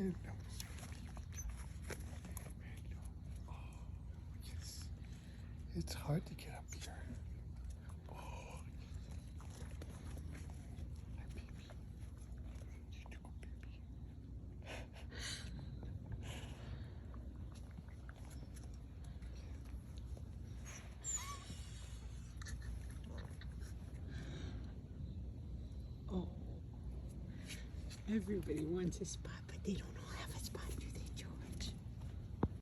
Hello. Oh, yes. It's hard to get up here. Oh, my baby. You do, baby. Oh, everybody wants a spot, but they don't know